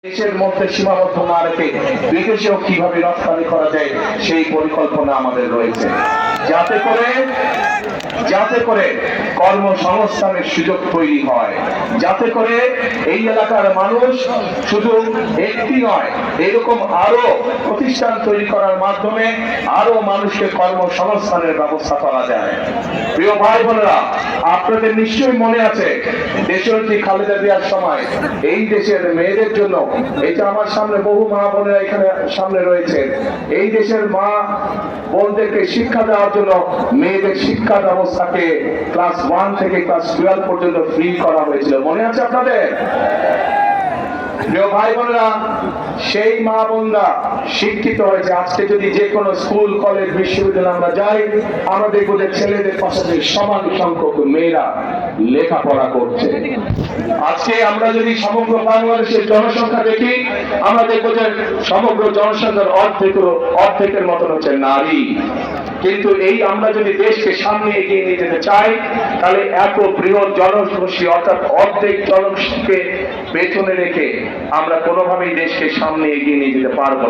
দেশের মধ্যে সীমাবদ্ধ না রেখে বিদেশেও কিভাবে রপ্তানি করা যায় সেই পরিকল্পনা আমাদের রয়েছে, যাতে করে কর্মসংস্থানের সুযোগ তৈরি হয়, যাতে করে এই এলাকার মানুষ শুধু একটি নয় এরকম আরো প্রতিষ্ঠান তৈরি করার মাধ্যমে আরো মানুষকে কর্মসংস্থানের ব্যবস্থা করা যায়। প্রিয় ভাই বোনেরা, আপনাদের নিশ্চয়ই মনে আছে দেশনেত্রী খালেদা জিয়ার সময় এই দেশের মেয়েদের জন্য, এই যে আমার সামনে বহু মা বোনেরা এখানে সামনে রয়েছে, এই দেশের মা বোনদেরকে শিক্ষা দেওয়ার জন্য মেয়েদের শিক্ষা ব্যবস্থাকে ক্লাস 1 থেকে ক্লাস 12 পর্যন্ত ফ্রি করা হয়েছিল। মনে আছে আপনাদের? প্রিয় ভাই বোনেরা, সেই মা বোনরা শিক্ষিত হয়েছে। আজকে যদি যে কোনো স্কুল কলেজ বিশ্ববিদ্যালয়ে আমরা যাই, আমরা দেখবো যে ছেলেদের পাশাপাশি সমান সংখ্যক মেয়েরা লেখাপড়া করছে। আজকে আমরা যদি সমগ্র বাংলাদেশের জনসংখ্যা দেখি, আমরা দেখবো যে সমগ্র জনসংখ্যার অর্ধেকের মতন হচ্ছে নারী। কিন্তু এই আমরা যদি দেশকে সামনে এগিয়ে নিয়ে যেতে চাই, তাহলে এত বৃহৎ জনগোষ্ঠী অর্থাৎ অর্ধেক জনগোষ্ঠীকে পেছনে রেখে আমরা কোনোভাবেই দেশকে সামনে এগিয়ে নিয়ে যেতে পারবো না।